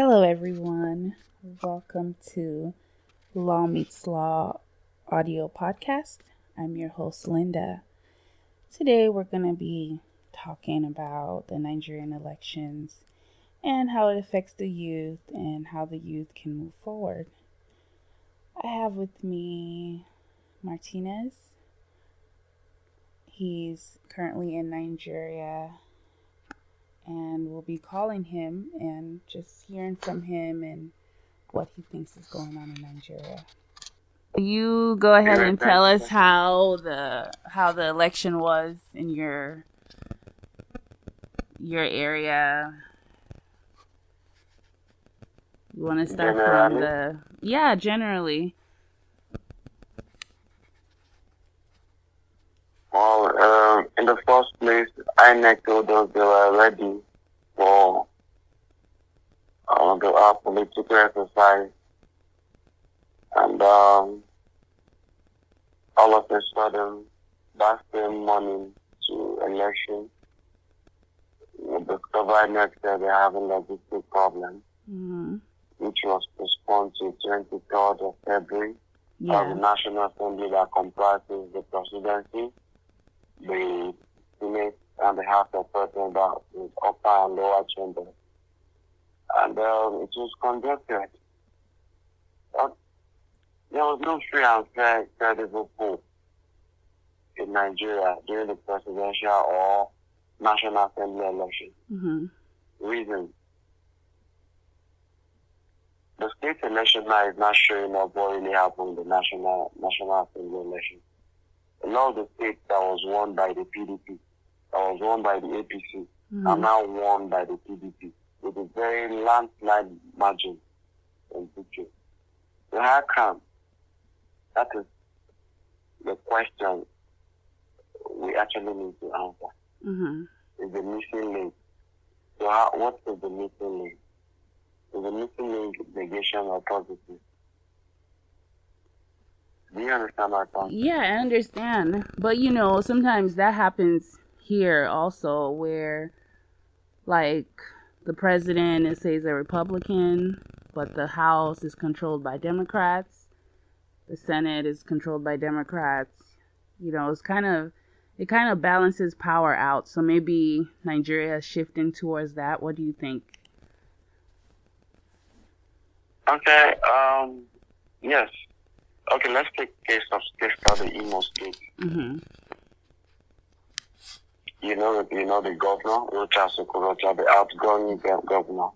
Hello, everyone. Welcome to Law Meets Law audio podcast. I'm your host, Linda. Today, we're going to be talking about the Nigerian elections and how it affects the youth and how the youth can move forward. I have with me Martinez. He's currently in Nigeria, and we'll be calling him and just hearing from him and what he thinks is going on in Nigeria. You go ahead and tell us how the election was in your area. You want to start from generally. Well, in the first place, INEC told us they were ready for our political exercise, and all of a sudden, that same morning to election, we discovered next day they're having logistic problems, which was postponed to 23rd of February. The National Assembly that comprises the presidency, the Senate, and the House of Representatives with upper and lower chambers. And it was conducted. There was no free and fair, credible poll in Nigeria during the presidential or National Assembly election. Reason: the state election now is not showing up what really happened in the National Assembly election. A lot of the states that was won by the PDP, that was won by the APC, are now won by the PDP with a very landslide margin in victory. So how come? That is the question we actually need to answer. Is the missing link. So what is the missing link? Is the missing link negation or positive? Do you understand my point? Yeah, I understand. But sometimes that happens here also, where the president is says a Republican, but the House is controlled by Democrats. The Senate is controlled by Democrats. It kind of balances power out. So maybe Nigeria is shifting towards that. What do you think? Okay. Yes. Okay, let's take case study Imo State. You know the governor, Rocha Sokorocha, the outgoing governor.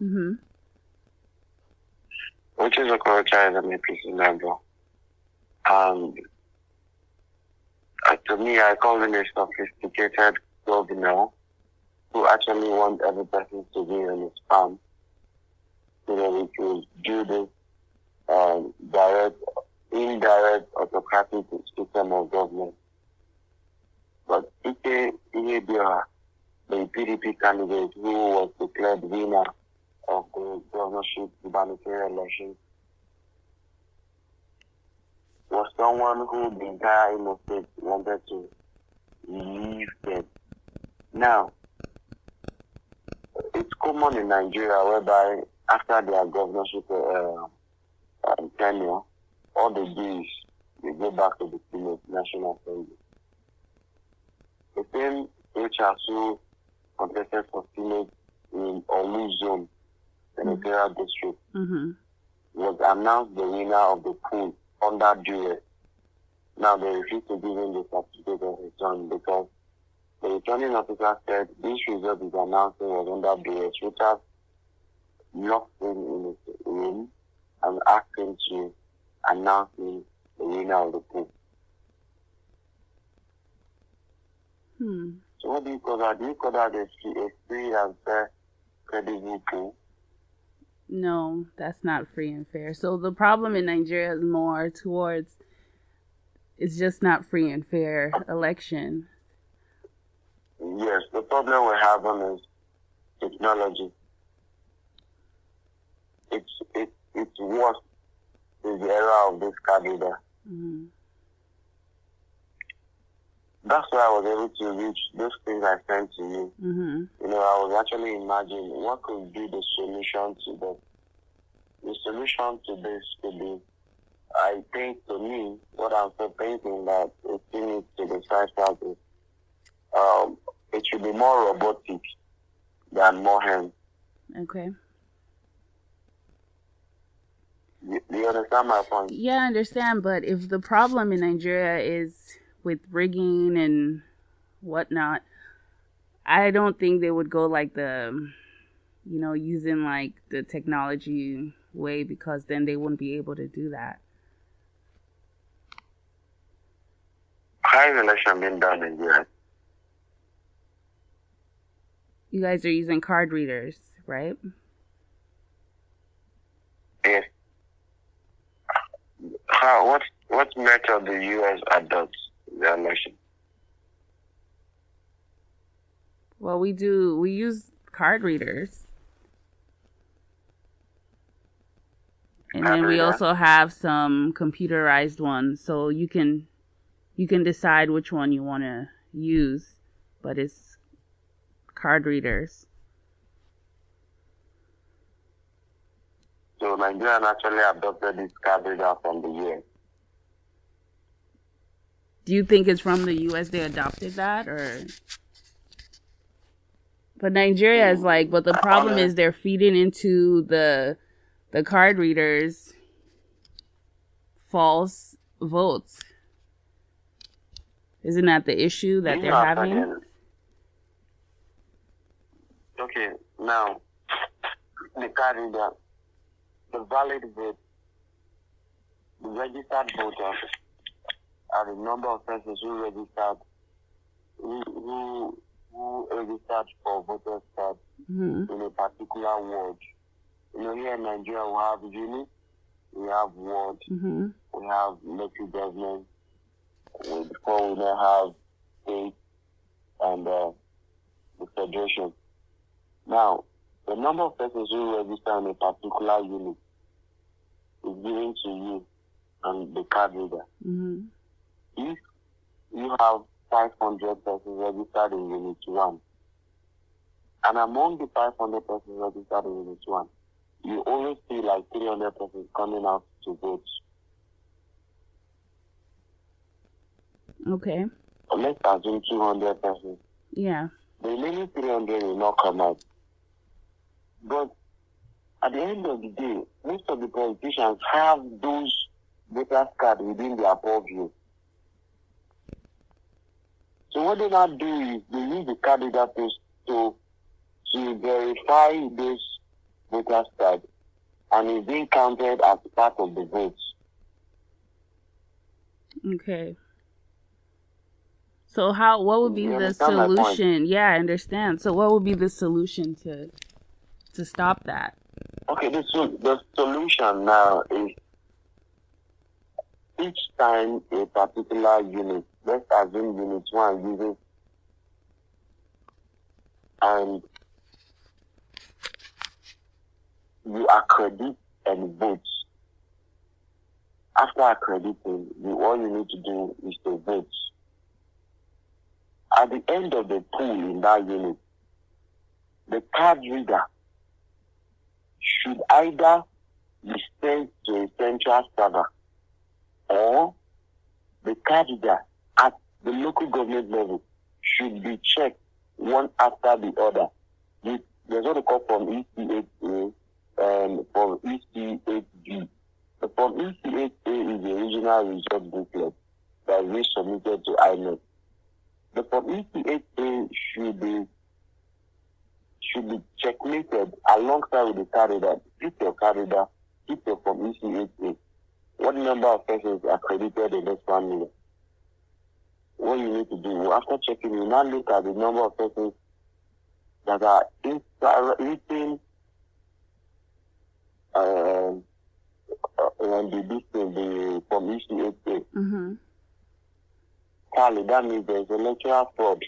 Rocha Sokorocha is an APC member. And to me, I call him a sophisticated governor who actually wants every person to be on his farm. We could do this indirect autocratic system of government. But Ike Ihedioha, the PDP candidate who was declared winner of the governorship gubernatorial election, was someone who the entire Imo State wanted to leave them. Now, it's common in Nigeria whereby after their governorship tenure, all they do is they go back to the Senate, National Assembly. The same HR who contested for Senate in Olu Zone, Senatorial District, was announced the winner of the pool under duress. Now they refuse to give him the certificate of return because the returning officer said this result is announcing was under duress, which has locked him in his room and asked him to announce him the winner of the pool. So what do you call that? Do you call that a free and fair, credible pool? No, that's not free and fair. So the problem in Nigeria is more towards it's just not free and fair election. Yes, the problem we're having is technology. It's worse in the era of this candidate. That's why I was able to reach those things I sent to you. I was actually imagining what could be the solution to the the solution to this could be, I think, to me, what I'm still thinking that it still needs to be started out is, it should be more robotic than more hands. Okay. Do you understand my point? Yeah, I understand, but if the problem in Nigeria is with rigging and whatnot, I don't think they would go like the, using like the technology way, because then they wouldn't be able to do that. How is election being done in Nigeria? You guys are using card readers, right? Yes. What method the US adopts the election? Well, we use card readers. And then we also have some computerized ones, so you can decide which one you want to use, but it's card readers. So Nigeria actually adopted this card reader from the US. Do you think it's from the US they adopted that, or? But Nigeria is like, but the problem is they're feeding into the card readers false votes. Isn't that the issue that they're having? Okay, now the card reader, the valid vote, the registered voters are the number of persons who registered for voters card in a particular ward. Here in Nigeria we have unit, we have ward, we have local government, before we now have state and the federation. Now, the number of persons who register in a particular unit is given to you and the card reader. If you have 500 persons registered in Unit 1, and among the 500 persons registered in Unit 1, you always see like 300 persons coming out to vote. Okay. Let's assume 200 persons. Yeah. The remaining 300 will not come out. But at the end of the day, most of the politicians have those voters cards within their purview. So what they now do is they use the card reader to verify those voters cards, and it's being counted as part of the votes. Okay. So what would be the solution? Yeah, I understand. So what would be the solution to stop that? Okay, the solution now is each time a particular unit, let's assume Unit 1 uses, and you accredit and vote. After accrediting, all you need to do is to vote. At the end of the pool in that unit, the card reader should either be sent to a central server, or the card reader at the local government level should be checked one after the other. There's what they call Form EC8A and Form EC8B. The Form EC8A is the original result booklet that is submitted to INEC. The Form EC8A should be checkmated alongside with the card reader. Keep your card reader, keep your Form EC8A. What number of persons are credited in this 1 million? What you need to do, after checking, you now look at the number of persons that are eating the Form EC8A. Clearly, that means there's a electoral fraud.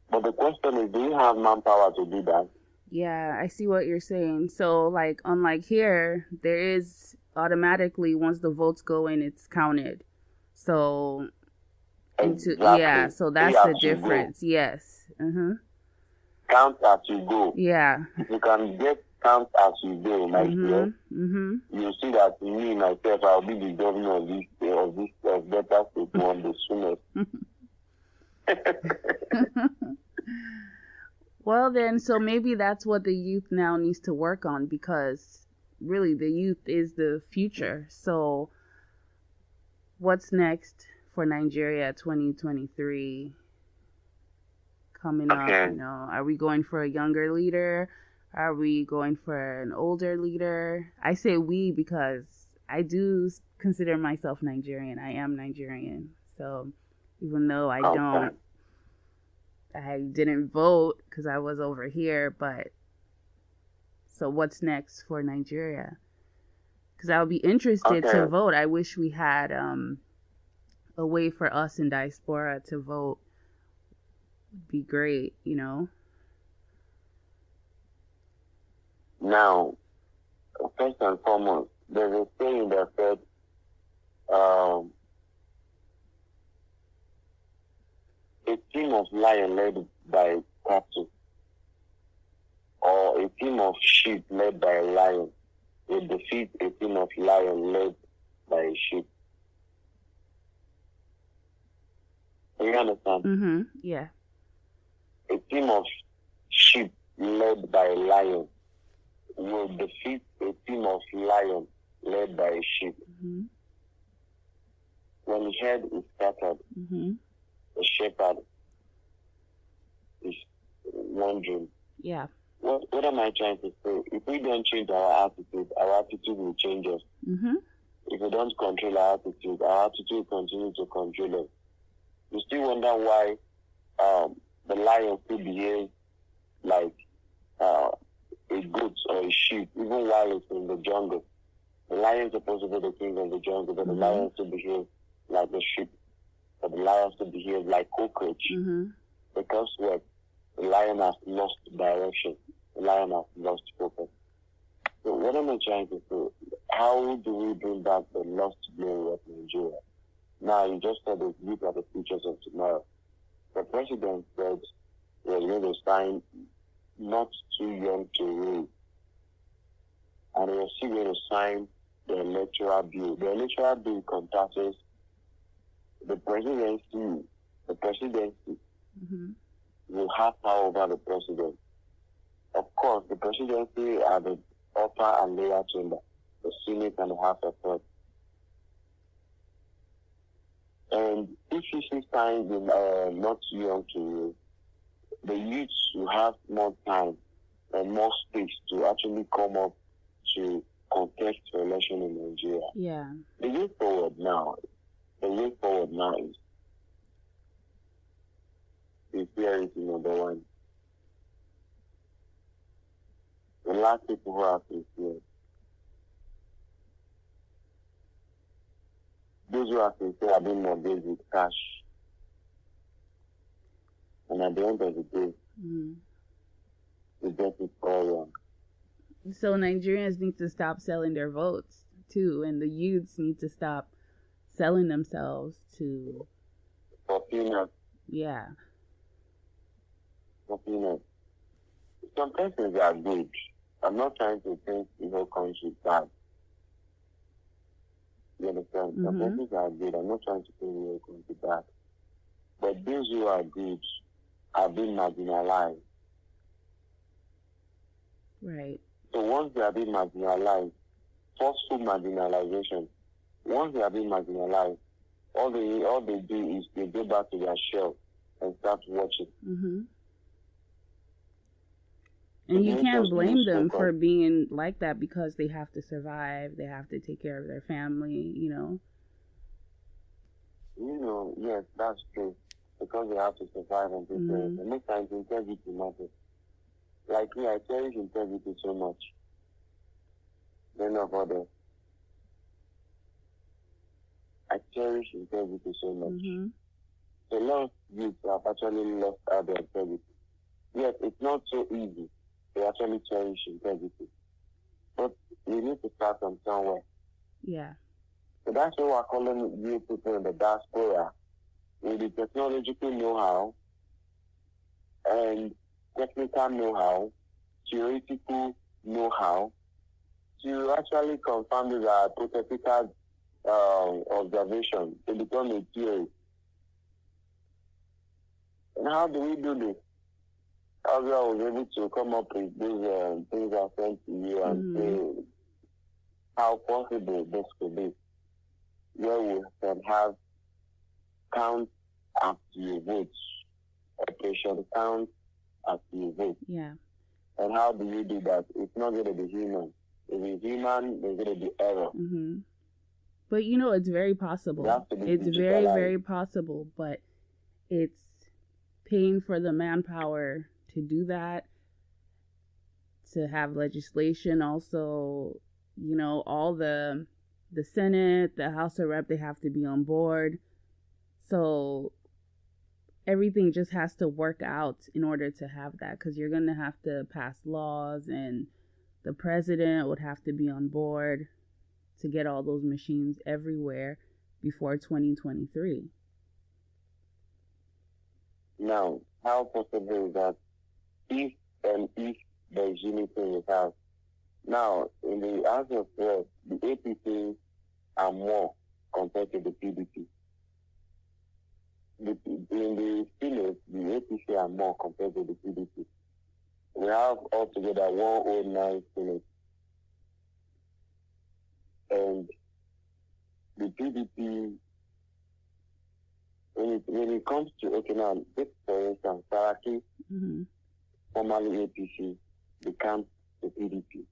But the question is, do you have manpower to do that? Yeah, I see what you're saying. So, like, unlike here, there is automatically, once the votes go in, it's counted. So, yeah, so that's the difference. Yes. Count as you go. Yeah. If you can get count as you go next year, Mm-hmm. you see that me myself, I'll be the governor of Delta State one the soonest. Well, then, so maybe that's what the youth now needs to work on, because really the youth is the future. So what's next for Nigeria 2023 coming up? Okay. You know, are we going for a younger leader? Are we going for an older leader? I say we because I do consider myself Nigerian. I am Nigerian. So even though I didn't vote because I was over here, but so what's next for Nigeria? Because I would be interested to vote. I wish we had a way for us in diaspora to vote. Would be great, you know. Now, first and foremost, there's a saying that said, a team of lion led by cattle, or a team of sheep led by a lion will defeat a team of lion led by a sheep. Do you understand? Mm-hmm. Yeah. A team of sheep led by a lion will defeat a team of lion led by a sheep. Mm-hmm. When the herd is scattered, Mm-hmm. the shepherd is wondering. Yeah. What am I trying to say? If we don't change our attitude will change us. Mm-hmm. If we don't control our attitude will continue to control us. You still wonder why the lion still behaves like a goat or a sheep, even while it's in the jungle. The lion is supposed to be the king of the jungle, but the lion still behaves like a sheep. But the lion still behaves like cockroach. Mm-hmm. Because what? The lion has lost direction. The lion has lost focus. So what am I trying to say? How do we bring back the lost glory of Nigeria? Now, you just said that these are the futures of tomorrow. The president said we're going to sign not too young to rule. And we're still going to sign the electoral bill. The electoral bill encompasses the presidency. The presidency will have power over the president. Of course, the presidency are the upper and lower chamber, the Senate and the House of Reps. And if you see signs in not too young to rule, the youths will have more time and more space to actually come up to contest for election in Nigeria. Yeah. The way forward now is sincerity, number one. The last people who are sincere. Those who are sincere are being motivated with cash. And at the end of the day, we get it all wrong. So Nigerians need to stop selling their votes too, and the youths need to stop selling themselves to. For peanuts. Yeah. For peanuts. Some persons are good. I'm not trying to think the whole country bad. You understand? Some persons are good. I'm not trying to think the whole country bad. But those who are good are being marginalized. Right. So once they are being marginalized, forceful marginalization, once they are being marginalized, all they do is they go back to their shell and start watching. And you can't blame them for being like that because they have to survive. They have to take care of their family, you know. Yes, that's true. Because they have to survive and take care of them. Most times integrity matters. Like me, I cherish integrity so much. Then of others. I cherish integrity so much. A lot of youth have actually lost out their integrity. Yes, it's not so easy to actually cherish integrity. But we need to start from somewhere. Yeah. So that's why we're calling you people in the diaspora with the technological know-how and technical know-how, theoretical know-how to actually confirm these hypothetical observations to become a theory. And how do we do this? How I was able to come up with these things I sent to you and say how possible this could be, where we can have count as you vote, operation count as you vote. Yeah. And how do you do that? It's not going to be human. If it's human, there's going to be error. But it's very possible. It's very, very possible, but it's paying for the manpower to do that, to have legislation also, all the Senate, the House of Rep, they have to be on board. So everything just has to work out in order to have that, because you're going to have to pass laws and the president would have to be on board to get all those machines everywhere before 2023. Now, how possible is that if there is unity in the House? Now, in the House of Reps, the APC are more compared to the PDP. In the Senate, the APC are more compared to the PDP. We have altogether 109 Senate. And the PDP, when it comes to, okay, now, take for instance, Saraki, formerly APC, becomes the PDP.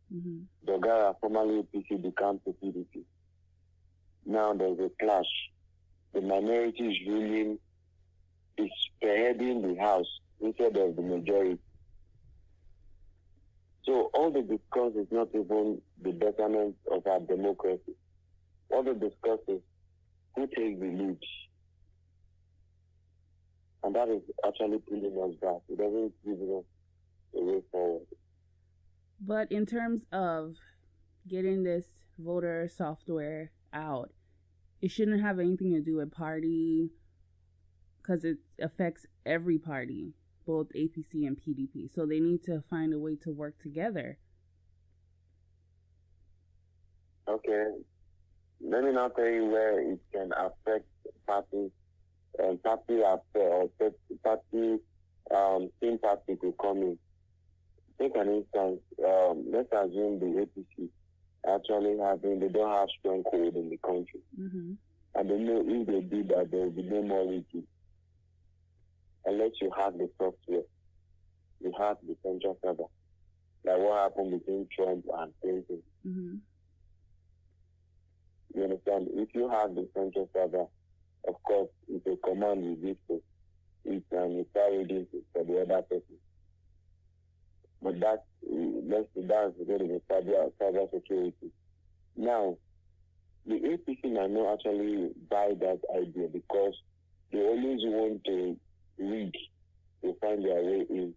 Dogara, formerly APC, becomes the PDP. Now there's a clash. The minority is ruling, is spearheading the House instead of the majority. So all they discuss is not even the betterment of our democracy. All they discuss is who takes the lead. And that is actually pulling us back. It doesn't give us a way forward. But in terms of getting this voter software out, it shouldn't have anything to do with party, because it affects every party, both APC and PDP. So they need to find a way to work together. Okay. Let me now tell you where it can affect parties. Party same party to come in. Take an instance, let's assume the APC they don't have strong hold in the country. And they know if they do that, there will be no more wiki. Unless you have the software, you have the central server. Like what happened between Trump and Clinton. You understand? If you have the central server, of course, it's a command you give to it and you start reading it for the other person. But that's going to be cyber security. Now, the APC might not actually buy that idea because they always want to read to find their way in.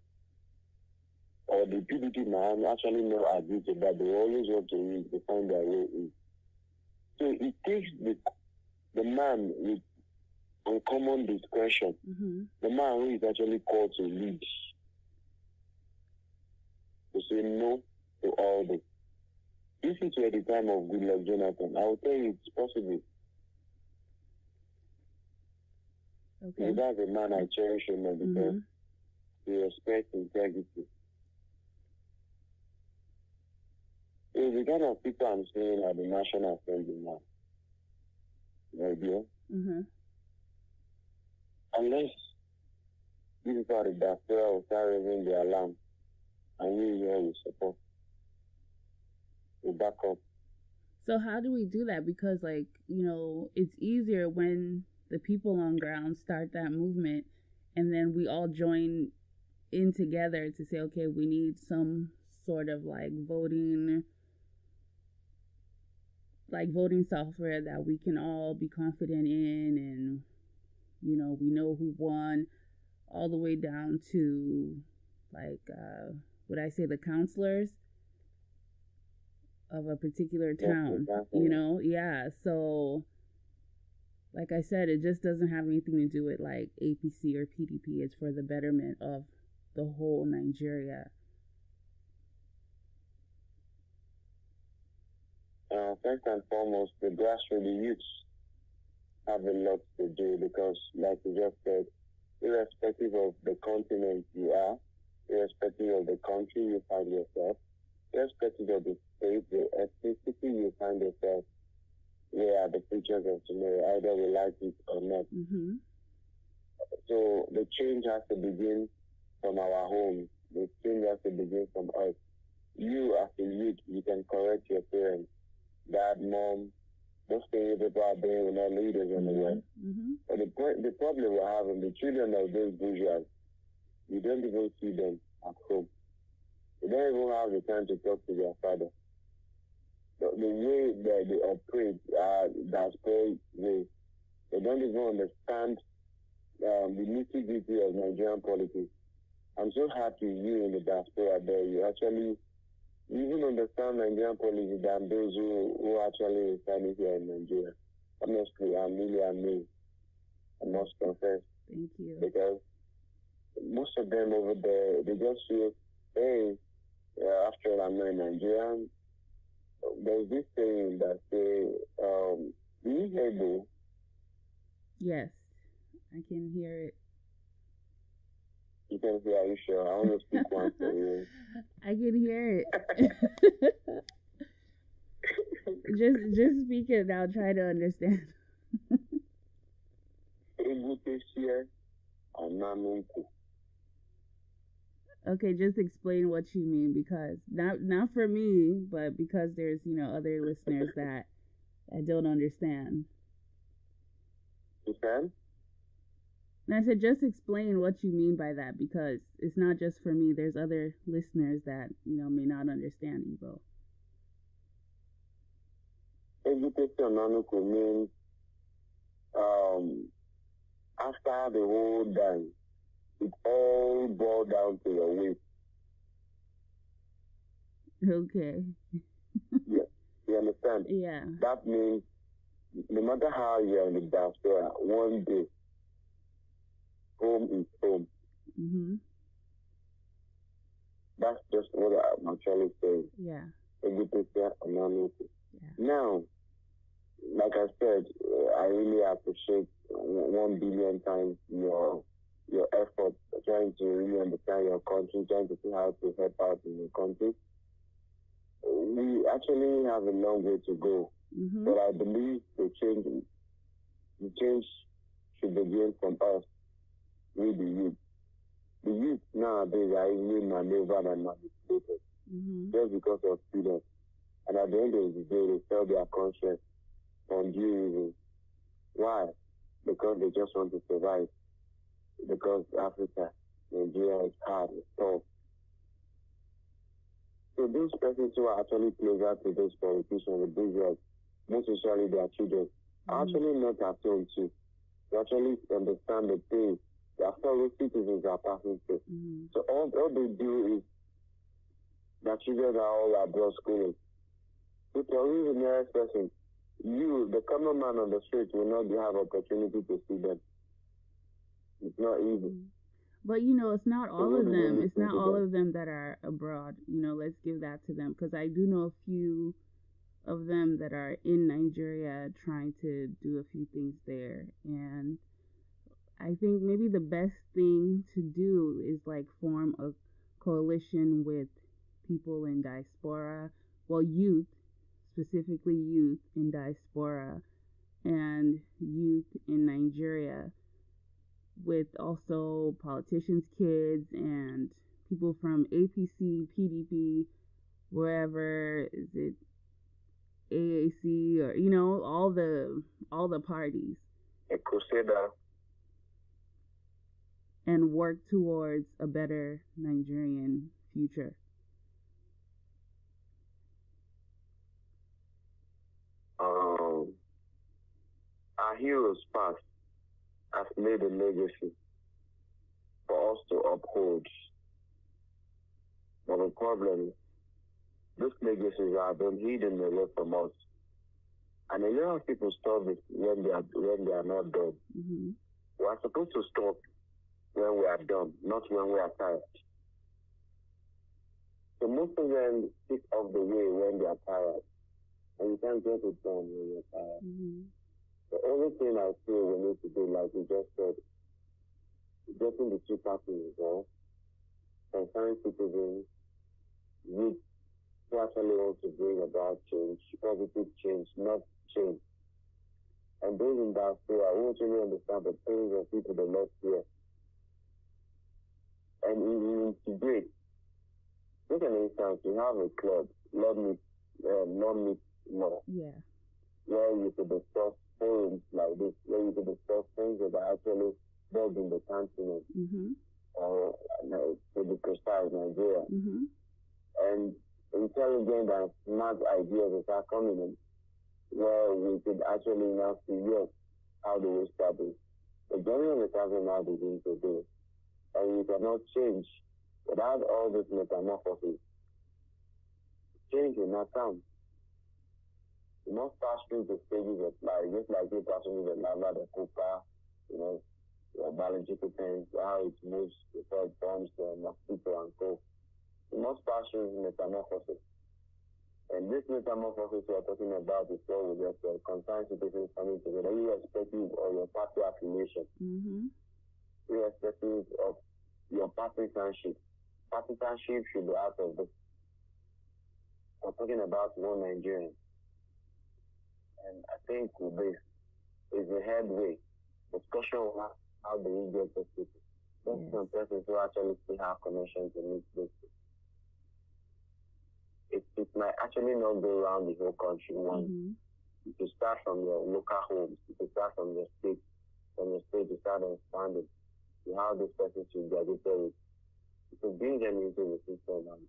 Or the PDP might actually not agree to that. They always want to read to find their way in. So it takes the man with uncommon discretion, the man who is actually called to lead, to say no to all this. If it were the time of Goodluck Jonathan, I would tell you it's possible. Okay. That's a man I cherish him because he respects integrity. It's the kind of people I'm seeing at the National Assembly now. Right there. Unless these people are the diaspora will start raising the alarm and we here will support. We back up. So how do we do that? Because it's easier when the people on ground start that movement and then we all join in together to say, okay, we need some sort of voting software that we can all be confident in, and we know who won, all the way down to the counselors of a particular town. So like I said, it just doesn't have anything to do with APC or PDP. It's for the betterment of the whole Nigeria. first and foremost, the grassroots youths have a lot to do because, like you just said, irrespective of the continent you are, irrespective of the country you find yourself, irrespective of the state, the ethnicity you find yourself, we are the futures of tomorrow, either we like it or not. Mm-hmm. So the change has to begin from our home. The change has to begin from us. You, as a youth, you can correct your parents, dad, mom, those things people are doing, we're not leaders in the way. Mm-hmm. But the problem we're having, the children of those bourgeois, you don't even see them at home. They don't even have the time to talk to their father. The way that they operate, that's very way. They don't even understand the nitty-gritty of Nigerian politics. I'm so happy you in the diaspora there, you actually even understand Nigerian politics than those who actually reside here in Nigeria. Honestly, I'm really amazed. I must confess. Thank you. Because most of them over there, they just feel, hey, after all, I'm not Nigerian. There's this thing that say, be able. Yes, I can hear it. You can hear, are you sure? I want to speak once for you. I can hear it. just speak it and I'll try to understand. Okay, just explain what you mean, because not for me, but because there's other listeners that don't understand. You can? And I said, just explain what you mean by that, because it's not just for me. There's other listeners that, may not understand Igbo. Education means after the whole dance, it all boils down to your weight. Okay. Yeah, you understand? Yeah. That means no matter how you're in the diaspora, one day, home is home. Mm-hmm. That's just what I'm actually saying. Yeah. Yeah. Now, like I said, I really appreciate 1 billion times your effort trying to really understand your country, trying to see how to help out in your country. We actually have a long way to go, mm-hmm. but I believe the change should begin from us, with the youth. The youth nowadays are easily maneuvered and manipulated mm-hmm. just because of freedom. And at the end of the day, they sell their conscience on due reasons. Why? Because they just want to survive. Because Africa, Nigeria is hard, it's tough. So those persons who are actually closer to those politicians, the bourgeois, most especially their children, are actually not at home too. They actually understand the pain their fellow citizens are passing through. Mm-hmm. So all they do is their children are all abroad schooling. So for you, the nearest person, you, the common man on the street, will not have opportunity to see them. It's not easy. Mm-hmm. But it's not all of them. It's not all of them that are abroad. Let's give that to them, because I do know a few of them that are in Nigeria trying to do a few things there. And I think maybe the best thing to do is form a coalition with people in diaspora, youth, specifically youth in diaspora and youth in Nigeria, with also politicians' kids and people from APC, PDP, wherever, is it AAC, or all the parties, a crusader, and work towards a better Nigerian future. Our heroes past have made a legacy for us to uphold. But the problem is, those legacies are being hidden away from us. And a lot of people stop it when they are not done. Mm-hmm. We are supposed to stop when we are done, not when we are tired. So most of them stick off the way when they are tired. and you can't get it done when you're tired. Mm-hmm. The only thing I feel we need to do, like you just said, getting the two parties involved, concerned citizens, youth who actually want to bring about change, positive change, not change. And those in that sphere, I want to really understand the pains of people that left here. And integrate. Take an instance, you have a club, non-meet law, Yeah. where you could discuss forums like this, where you could discuss things that are actually dead in the continent, Mm-hmm. or to be precise, Nigeria. Mm-hmm. And intelligent and smart ideas are coming in, where we could actually now see, yes, how do we start this? The journey of the thousand now begins to do, and you cannot change without all this metamorphosis. Change will not come. You must pass through the stages of life, just like you pass through the lava, the cooper, your biological things, how it moves before it forms the mosquito and co. You must pass through metamorphosis. And this metamorphosis we are talking about is what we just concerned citizens coming together, irrespective of your party affiliation, Mm-hmm. irrespective of your partisanship. Partisanship should be out of this. We're talking about one Nigerian. And I think with this is the headway. Discussion on how do we get those people. There's some persons who actually still have connections in this place. It might actually not go around the whole country once. Mm-hmm. You can start from your local homes. You can start from your state. From your state, you start expanding. You have this person to graduate with. You can bring them into the system and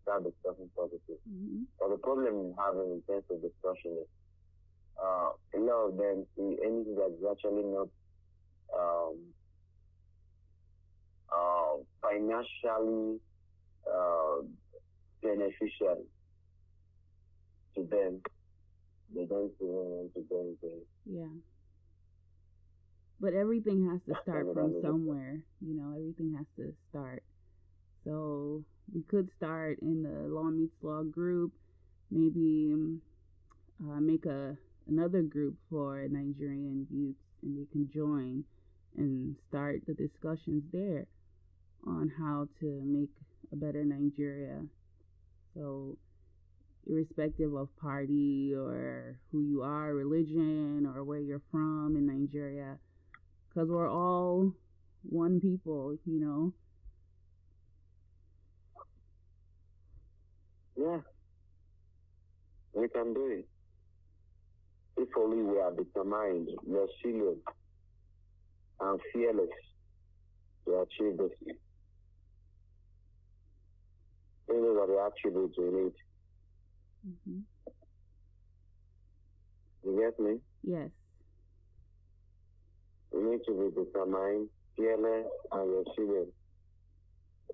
start discussing positive. Mm-hmm. But the problem we have in terms of discussion is a lot of them see anything that is actually not financially beneficial to them. They don't even want to go into it. Yeah. But everything has to start from somewhere. Everything has to start. So we could start in the Law Meets Law group, maybe make another group for Nigerian youth, and they can join and start the discussions there on how to make a better Nigeria. So irrespective of party or who you are, religion, or where you're from in Nigeria, because we're all one people, Yeah, we can do it. If only we are determined, resilient, and fearless to achieve this. These are the attributes we need. Mm-hmm. You get me? Yes. We need to be determined, fearless, and resilient.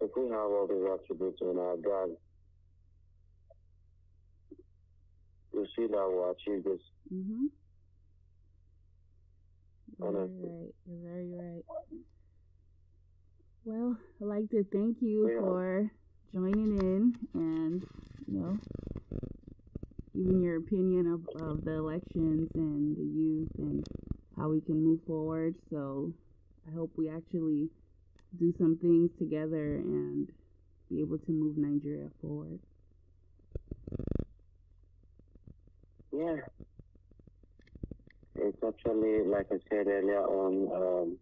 If we have all these attributes in our God, we see that we'll achieve this. Mm-hmm. Honestly. Right. You're very right. Well, I'd like to thank you for joining in and, giving your opinion of the elections and the youth and how we can move forward. So I hope we actually do some things together and be able to move Nigeria forward. Yeah. It's actually, like I said earlier on,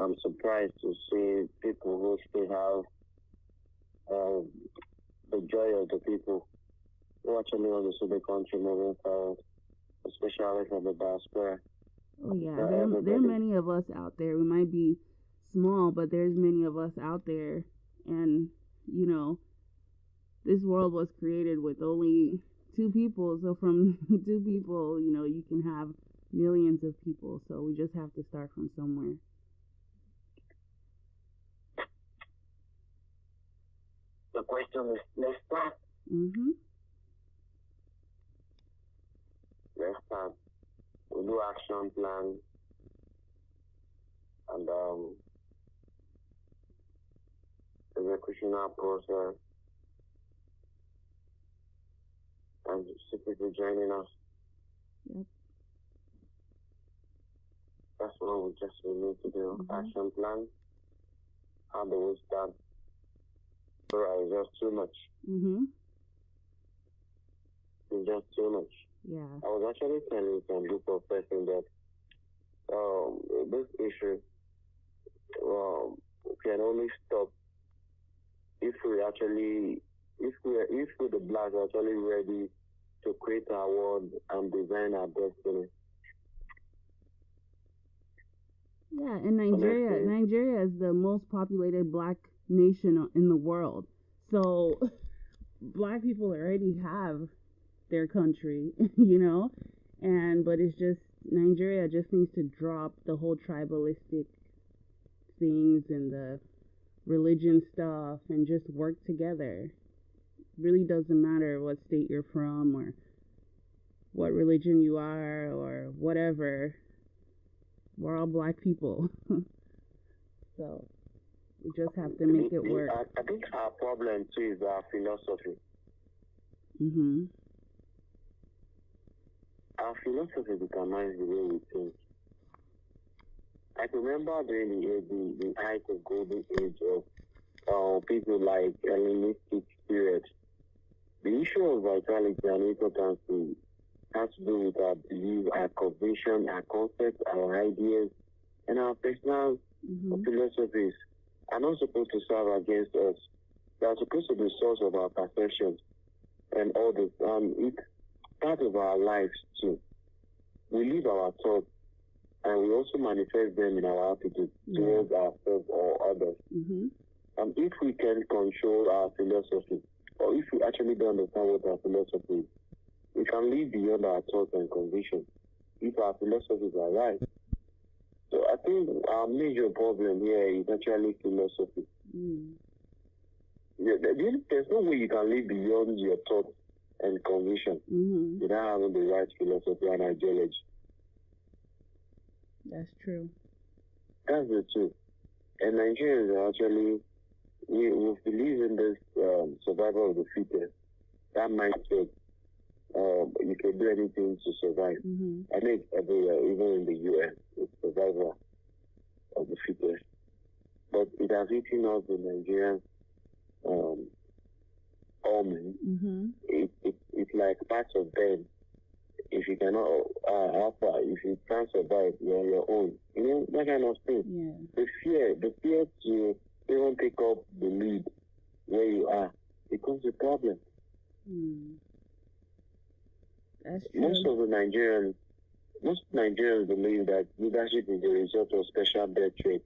I'm surprised to see people who still have the joy of the people who actually want to see the country moving forward, especially from the diaspora. Oh yeah, there are many of us out there. We might be small, but there's many of us out there, and this world was created with only 2 people. So from 2 people, you can have millions of people. So we just have to start from somewhere. The question is, let's start. Mm-hmm. Let's start. We do action plan and executional process and see people joining us. Yep. That's what we need to do. Mm-hmm. Action plan. How do we start? It's just too much. Mm-hmm. It's just too much. Yeah. I was actually telling some group of persons that this issue can only stop if we the blacks are actually ready to create our world and design our destiny. Yeah, and Nigeria is the most populated black nation in the world. So black people already have their country, but it's just Nigeria just needs to drop the whole tribalistic things and the religion stuff and just work together. Really doesn't matter what state you're from or what religion you are or whatever. We're all black people. So we just have to make it work. I think our problem too is our philosophy. Mm-hmm. Our philosophy determines the way we think. I remember during the height of golden age of people like Hellenistic period, the issue of vitality and importance has to do with our belief, our conviction, our concepts, our ideas, and our personal philosophies are not supposed to serve against us. They are supposed to be the source of our perceptions and all this. It's part of our lives too. We live our thoughts and we also manifest them in our attitude towards ourselves or others. Mm-hmm. If we can control our philosophy, or if we actually don't understand what our philosophy is, we can live beyond our thoughts and convictions if our philosophies are right. So I think our major problem here is actually philosophy. Mm. There's no way you can live beyond your thoughts and conviction without having the right philosophy and ideology. That's true. That's the truth. And Nigerians are actually, we believe in this survival of the fittest. That mindset, you can do anything to survive. Mm-hmm. I think everywhere, even in the US, it's survival of the fittest. But it has eaten up the Nigerian almond. Mm-hmm. It's like parts of them. If you cannot, if you can't survive, you're on your own. That kind of thing. Yeah. The fear to even pick up the lead where you are becomes a problem. Mm. That's true. Most Nigerians believe that leadership is a result of special birth traits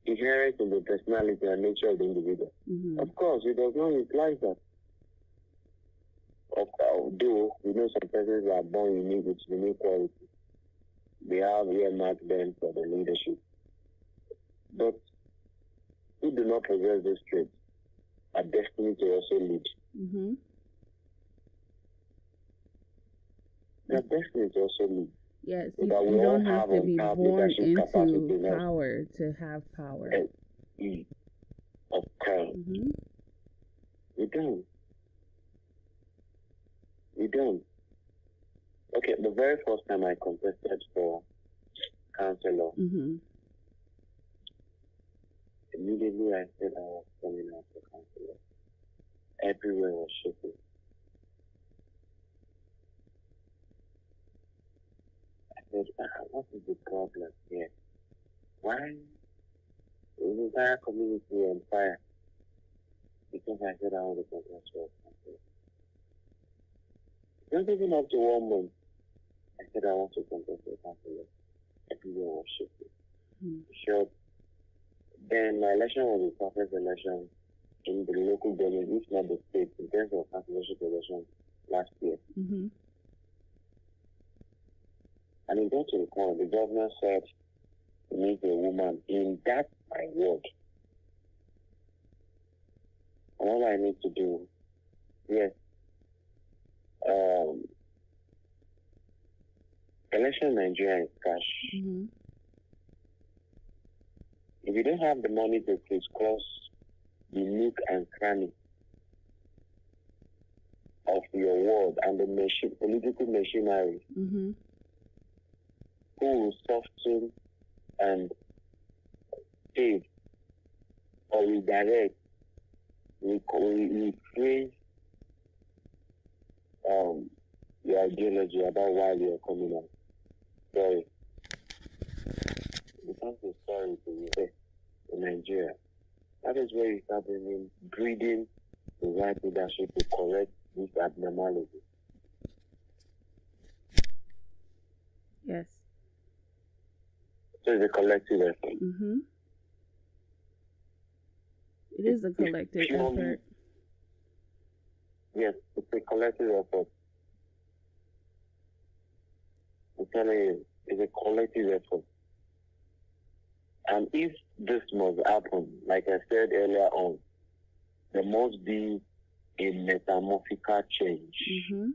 inherent in the personality and nature of the individual. Mm-hmm. Of course, it does not imply that. Although we know some persons are born unique with unique qualities, they have earmarked them for the leadership. But who do not possess these traits are destined to also lead. Mm-hmm. They are destined to also lead. Yes, you don't have to be born into power to have power. Of course. Mm-hmm. You don't. You don't. Okay, the very first time I contested for councillor, immediately I said I was coming out for councillor. Everywhere was shaking. I said, what is the problem here? Why is the entire community on fire? Because I said I want to contest for councillor. Not even up to 1 month, I said I want to contest for councillor. Everywhere was shaking. Sure. Then my election was the toughest election in the local government, if not the state, in terms of councillorship election last year. Mm-hmm. And it got to the point, the governor said, we need a woman in that my ward. And all I need to do, yes, election in Nigeria is cash. Mm-hmm. If you don't have the money to crisscross the nook and cranny of your word and the political machinery Mm-hmm. who will soften and save or redirect, rephrase your ideology about why we are coming out. Sorry. It becomes a story to you in Nigeria. That is where you start breeding the right leadership to correct this abnormality. Yes. So it's a collective effort. Mm-hmm. It is a collective effort. Yes, it's a collective effort. I'm telling you, it's a collective effort. And if this must happen, like I said earlier on, there must be a metamorphical change. Mm-hmm.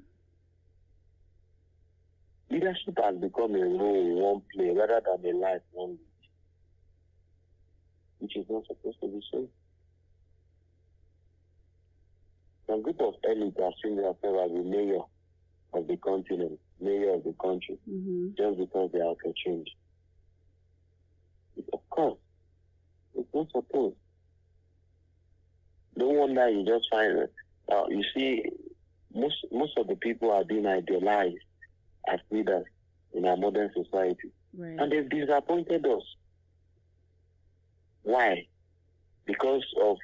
Leadership has become a role one play rather than a life one lead, which is not supposed to be so. Some group of elites have seen themselves as the mayor of the continent, mayor of the country, just because they are for change. Of course, it's not supposed. No wonder you just find it. You see, most of the people are being idealized as leaders in our modern society. Right. And they've disappointed us. Why? Because of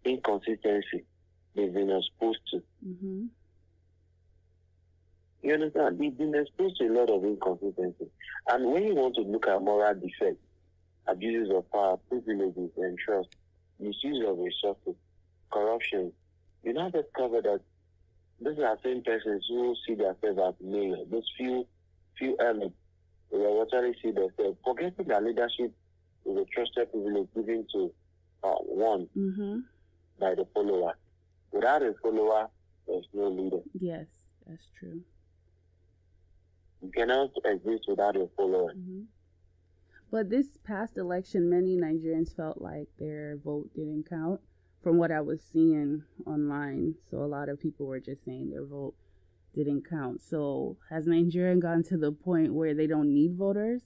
inconsistency they've been exposed to. Mm-hmm. You understand? They've been exposed to a lot of inconsistency. And when you want to look at moral defects, abuses of power, privileges and trust, misuse of resources, corruption, you now discover that these are the same persons who see themselves as mayor. Those few elements, they will actually see themselves, forgetting that leadership is a trusted privilege given to one by the follower. Without a follower, there's no leader. Yes, that's true. You cannot exist without a follower. Mm-hmm. But this past election, many Nigerians felt like their vote didn't count from what I was seeing online. So a lot of people were just saying their vote didn't count. So has Nigeria gotten to the point where they don't need voters?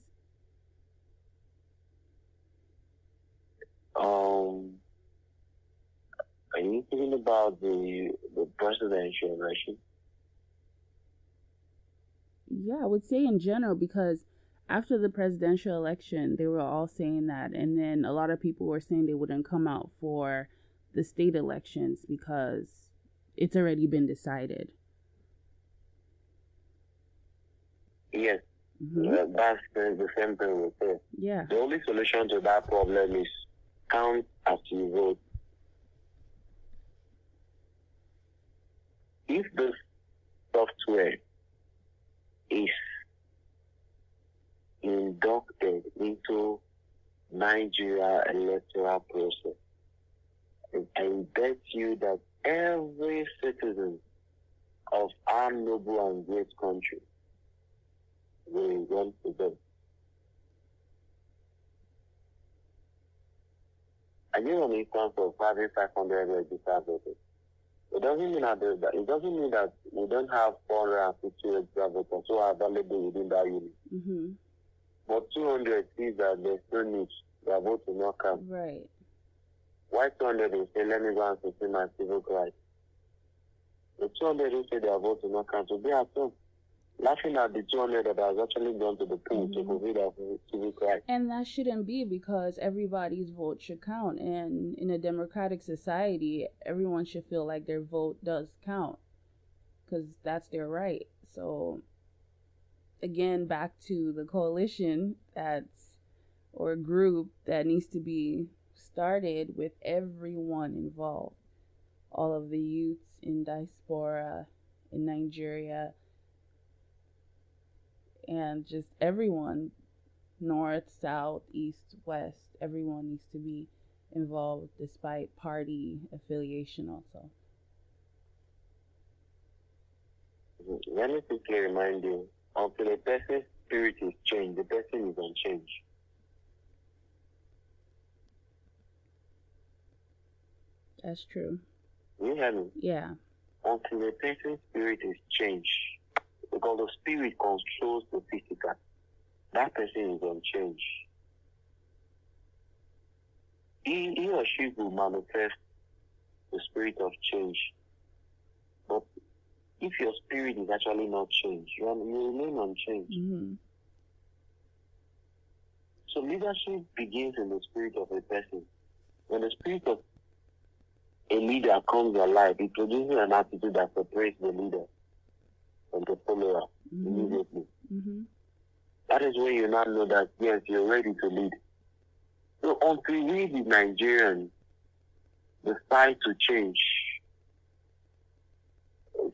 Are you thinking about the presidential election? Yeah, I would say in general, because after the presidential election, they were all saying that. And then a lot of people were saying they wouldn't come out for the state elections because it's already been decided. Yes. That's the same thing we say. Yeah. The only solution to that problem is count as you vote. If this software is inducted into Nigeria electoral process, I bet you that every citizen of our noble and great country will want to vote. I give an instance of having 500 registered voters. It doesn't mean that we don't have 450 registered voters who are available within that unit. But 200 sees that there's no need. Their vote will not count. Right. Why 200 will say, let me go and fulfill my civic rights? The 200 who say their vote will not count will be at home, laughing at the 200 that has actually gone to the pool to fulfill their civic rights. And that shouldn't be, because everybody's vote should count. And in a democratic society, everyone should feel like their vote does count, because that's their right. So, again, back to the coalition or group that needs to be started with everyone involved. All of the youths in diaspora, in Nigeria, and just everyone, north, south, east, west, everyone needs to be involved despite party affiliation also. Let me quickly remind you, until a person's spirit is changed, the person is unchanged. That's true. You hear me? Yeah. until a person's spirit is changed, because the spirit controls the physical, that person is unchanged. He or she will manifest the spirit of change. But if your spirit is actually not changed, you remain unchanged. Mm-hmm. So leadership begins in the spirit of a person. When the spirit of a leader comes alive, it produces an attitude that separates the leader from the follower immediately. Mm-hmm. That is when you now know that, yes, you're ready to lead. So until we, the Nigerians, decide to change.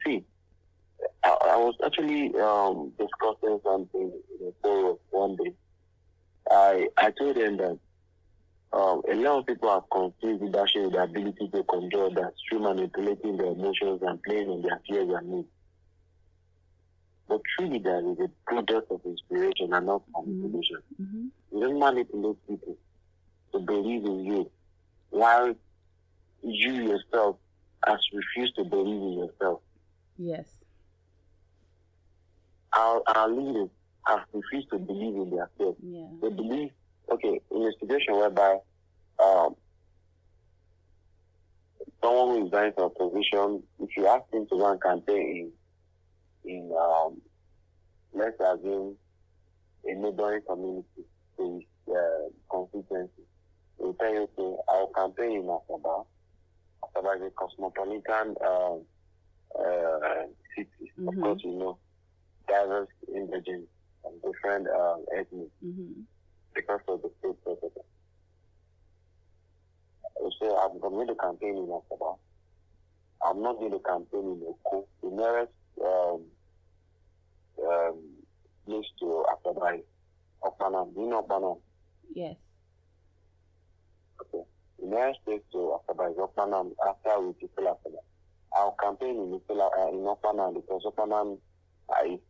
See, I was actually discussing something in a forum one day. I told them that a lot of people have confused leadership with the ability to control that through manipulating their emotions and playing on their fears and needs. But true leader is a product of inspiration and not manipulation. Mm-hmm. You don't manipulate people to believe in you, while you yourself has refused to believe in yourself. Yes. Our leaders have refused to believe in themselves. Yeah. They believe, okay, in a situation whereby someone who is vying for a position, if you ask him to run campaign in let's assume a neighboring community, in constituency, they will tell you, okay, our campaign in Asaba. Asaba is a cosmopolitan city. Mm-hmm. Of course, you know, diverse indigenous and different ethnic because of the state protocol. So I'm going to campaign in Asaba. I'm not going to campaign in Oko. The nearest place to Asaba is Okpanam. Do you know Okpanam? Yes. Okay. The nearest place to Asaba is Okpanam after we people Asaba. Our campaign in Okpanam because Okpanam is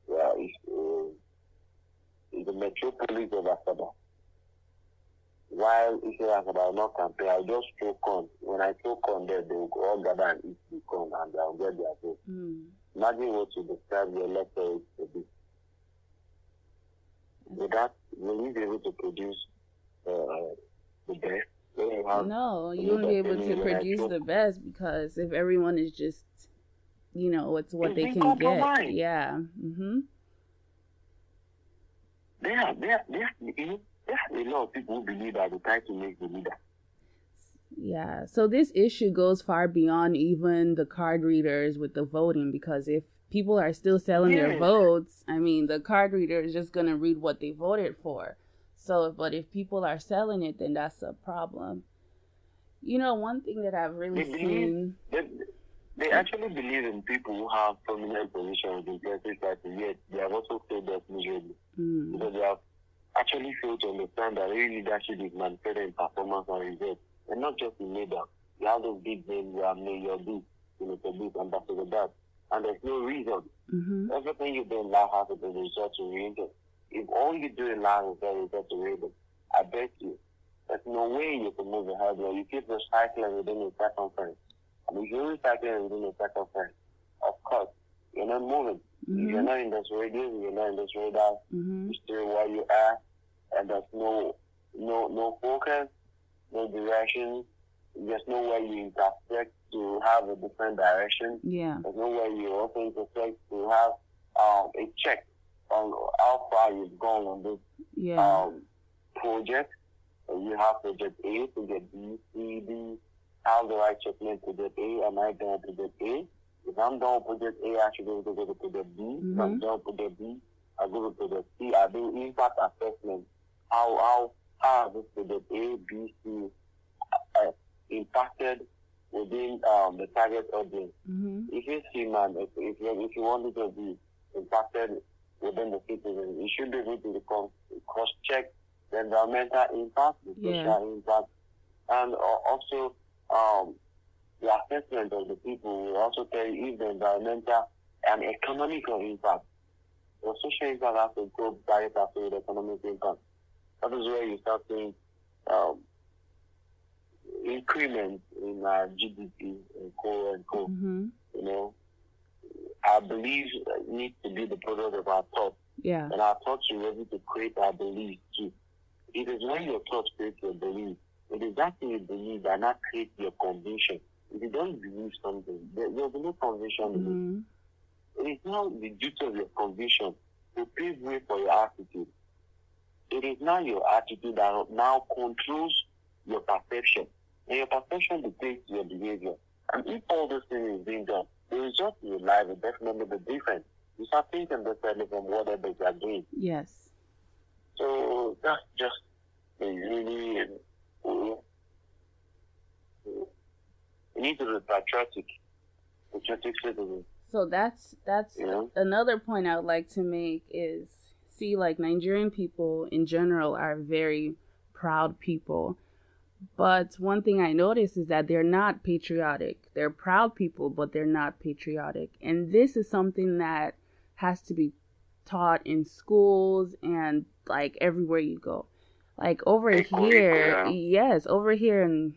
the metropolis of Asaba. While if you ask about not campaign, I'll just throw corn. When I throw corn there, they will all gather and eat the corn and they'll get their food. Imagine what you describe your electorate to be. With that, will you be able to produce the best? No, you won't be able to produce the best because if everyone is just, it's what they can get. Yeah. Mm-hmm. There are a lot of people who believe that they try to make the leader. Yeah. So this issue goes far beyond even the card readers with the voting, because if people are still selling their votes, I mean, the card reader is just going to read what they voted for. So, but if people are selling it, then that's a problem. One thing that I've really seen... They actually believe in people who have prominent positions in the society, yet they have also failed us miserably. Because they have actually failed to understand that real leadership is manifested in performance and results. And not just in leader. You have those big names, you have Mayor B, Senator B, Ambassador that. And there's no reason. Everything you do in life has to be result to reason. If all you do in life is a result to reason, I bet you, there's no way you can move ahead where you keep recycling within a circumference. And if you're recycling within a circumference, of course, you're not moving. If you're not in this radius, you're not in this radar, you're still where you are, and there's no focus, no direction, there's no way you intersect to have a different direction. Yeah. There's no way you also intersect to have a check on how far you've gone on this project. You have project A, project B, C, D. How's the right checkmate project A? Am I done with project A? If I'm done with project A, I should be able to go to project B. If I'm done with project B, I go to project C. I do impact assessment. How this project A, B, C impacted within the target audience? If you see, man, if you want it to be impacted within the citizen, you should be able to cross-check the environmental impact, the social impact, and also the assessment of the people will also tell you if the environmental and economical impact. The social impact has to go direct after the economic impact. That is where you start seeing increment in GDP and co. our beliefs need to be the product of our thoughts. Yeah. And our thoughts should be able to create our beliefs too. It is when your thoughts create your belief. It is that thing you believe that not create your conviction. If you don't believe something, there will be no conviction in Mm-hmm. it. It is now the duty of your conviction to pave way for your attitude. It is now your attitude that now controls your perception. And your perception dictates your behavior. And if all those things is being done, the result in your life will definitely be different. You start thinking differently from whatever you are doing. Yes. So that's just really, you need to be patriotic citizen. So that's Yeah. another point I would like to make is, see, like, Nigerian people in general are very proud people. But one thing I noticed is that they're not patriotic. They're proud people, but they're not patriotic. And this is something that has to be taught in schools and, like, everywhere you go. Like, over here, yes, over here in,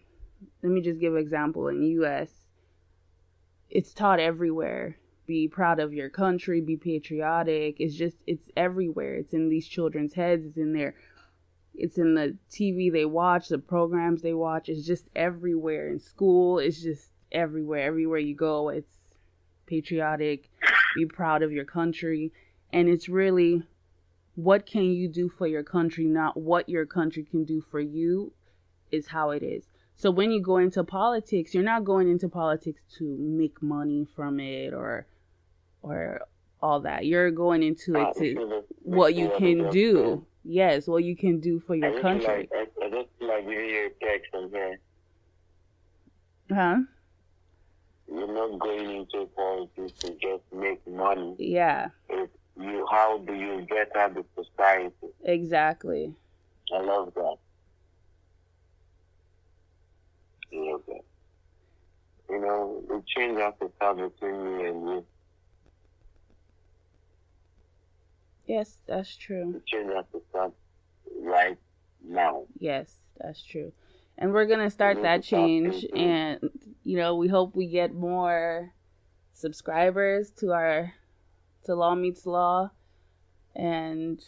let me just give an example, in US, it's taught everywhere. Be proud of your country, be patriotic. It's everywhere. It's in these children's heads. It's in the TV they watch, the programs they watch. It's just everywhere. In school, it's just everywhere. Everywhere you go, it's patriotic. Be proud of your country. And it's really, what can you do for your country, not what your country can do for you, is how it is. So when you go into politics, you're not going into politics to make money from it or all that. You're going into it to what you can do. Yes, what you can do for your country. I just like giving you a text from here. Huh? You're not going into politics to just make money. Yeah. How do you get out of society? Exactly. I love that. Okay. You know, the change has to start between me and you. Yes, that's true. The change has to start right now. Yes, that's true. And we're going to start that change. And, we hope we get more subscribers to Law Meets Law. And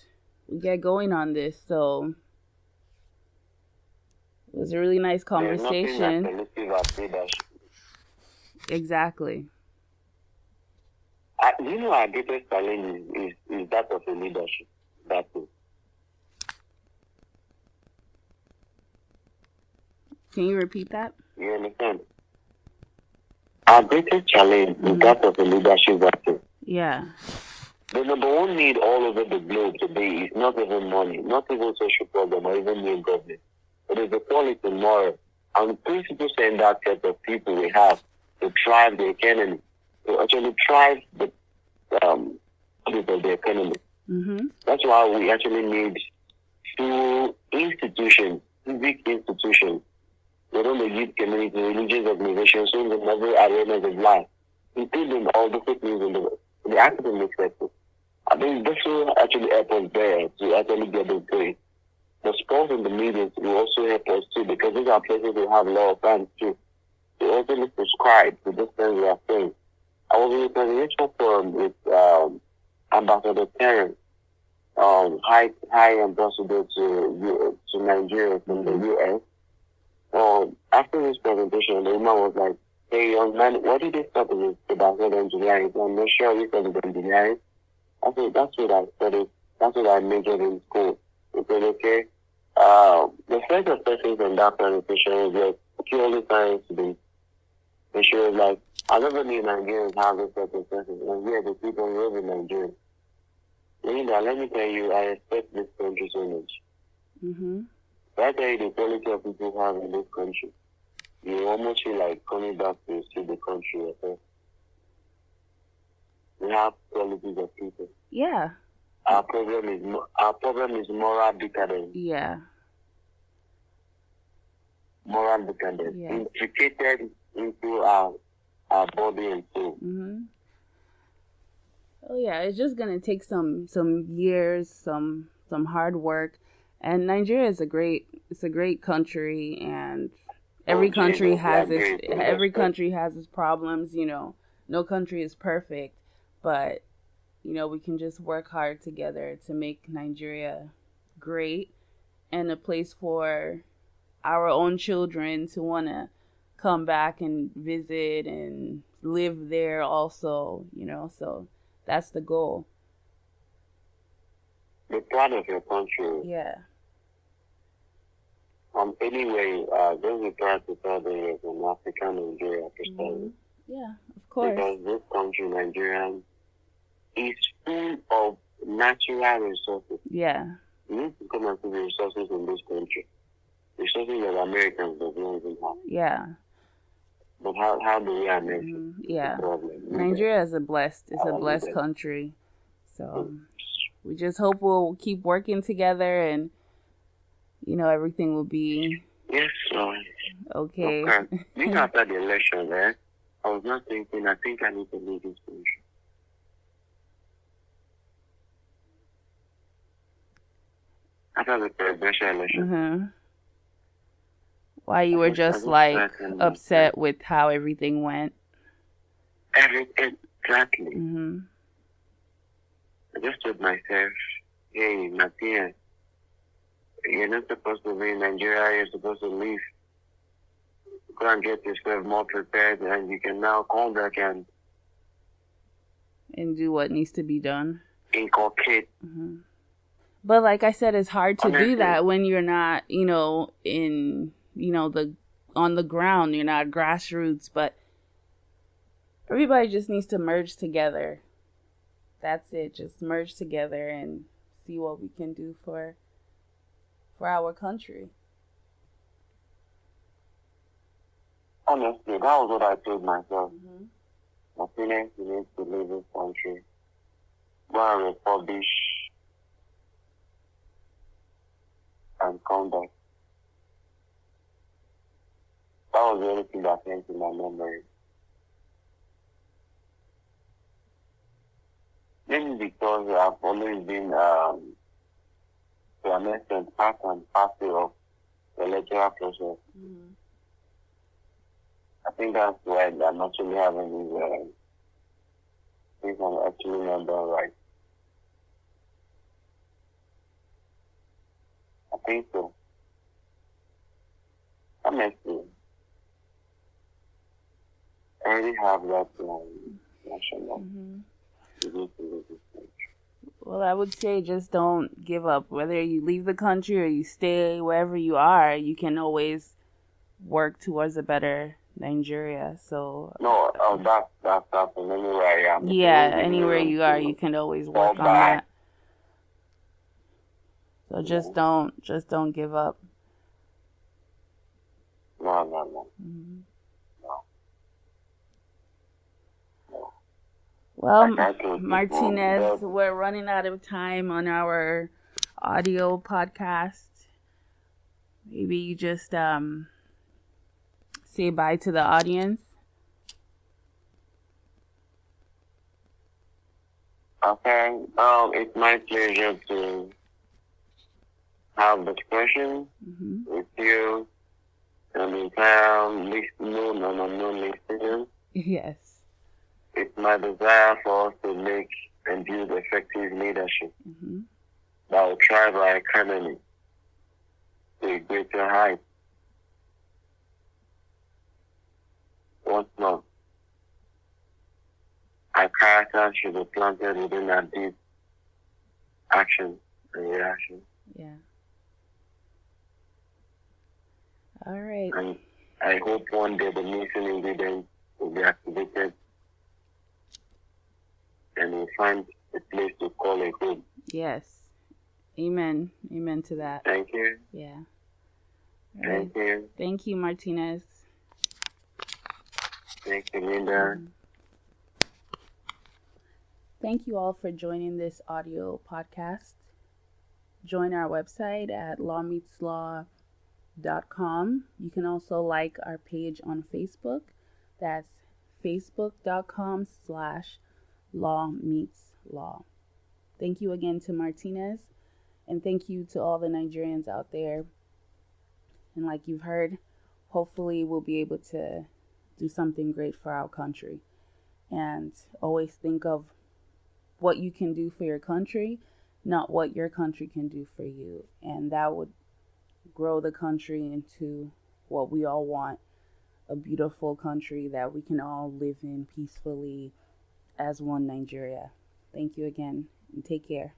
we get going on this. So it was a really nice conversation. Exactly. Our greatest challenge is that of a leadership. That's it. Can you repeat that? You understand? Our greatest challenge is that of a leadership. That's it. Yeah. The number one need all over the globe today is not even money, not even social problem, or even new government. It is the quality moral and the principles and that set of people we have to drive the economy, to actually drive the economy. Mm-hmm. That's why we actually need two institutions, civic institutions, within the youth community, religious organizations, in every arenas of life, including all the things in the academic sector. I think this will actually help us there to actually get it going. The sports and the media will also help us too, because these are places we have a lot of fans too. They also subscribe to this thing we are saying. I was in a presidential forum with Ambassador Terence, high ambassador to Nigeria from the US. After this presentation, the woman was like, "Hey, young man, what did you study about engineering?" So I'm not sure you studied engineering. I said, "That's what I studied. That's what I majored in school." He said, "Okay." The first of persons in that presentation was like purely science-based. And she was like, "I never knew Nigerians have this type of person. And here the people live in Nigeria. Linda, let me tell you, I respect this country so much. Mm-hmm. I tell you the quality of people have in this country. You almost feel like coming back to see the country yourself. We have qualities of people. Yeah. Our problem is moral decadence. Yeah. Moral decadence. Yeah. Intricated into our body and soul. Mm-hmm. Oh yeah, it's just gonna take some years, some hard work, and Nigeria is a great country, and every country has its problems. No country is perfect, but we can just work hard together to make Nigeria great and a place for our own children to want to come back and visit and live there also, so that's the goal. Be proud of your country. Yeah. Anyway, don't be proud to tell that you're from African Nigeria perspective. Yeah, of course. Because this country, Nigeria, is full of natural resources. Yeah. You need to come and see the resources in this country. Resources that Americans don't even have. Yeah. But how do we manage it? Yeah. Nigeria is a blessed country. So we just hope we'll keep working together and everything will be okay. Even after the election, I was not thinking, I think I need to leave this country. After the presidential election. Why you were just upset with how everything went? Exactly. I just told myself, hey, Martina, you're not supposed to be in Nigeria, you're supposed to leave. Go and get yourself more prepared, and you can now come back and do what needs to be done. Inculcate. But like I said, it's hard to do that when you're not, in, on the ground, you're not grassroots, but everybody just needs to merge together. That's it. Just merge together and see what we can do for our country. Honestly, that was what I told myself. My parents need to leave this country. Go and refurbish and come back. That was the only thing that came to my memory. Maybe because I've always been, to an extent, part and parcel of the electoral process. I think that's why I'm actually having these things I'm actually not done right. I think so. Honestly, I already have that national. Well, I would say just don't give up. Whether you leave the country or you stay wherever you are, you can always work towards a better Nigeria. So that's anywhere I am. Yeah, anywhere you are, you can always work on that. So just don't give up. No. Well, Martinez, we're running out of time on our audio podcast. Maybe you just say bye to the audience. Okay. It's my pleasure to have discussion with you and the entire listeners. Yes. It's my desire for us to make and build effective leadership that will drive our economy to a greater height. Once more, our character should be planted within our deep action and reaction. Yeah. All right. And I hope one day the missing ingredient will be activated and we'll find a place to call it home. Yes. Amen. Amen to that. Thank you. Yeah. Thank you. Thank you, Martinez. Thank you, Linda. Thank you all for joining this audio podcast. Join our website at lawmeetslaw.com. You can also like our page on Facebook. That's facebook.com/lawmeetslaw. Thank you again to Martinez, and thank you to all the Nigerians out there. And like you've heard, hopefully we'll be able to do something great for our country. And always think of what you can do for your country, not what your country can do for you. And that would grow the country into what we all want, a beautiful country that we can all live in peacefully as one Nigeria. Thank you again and take care.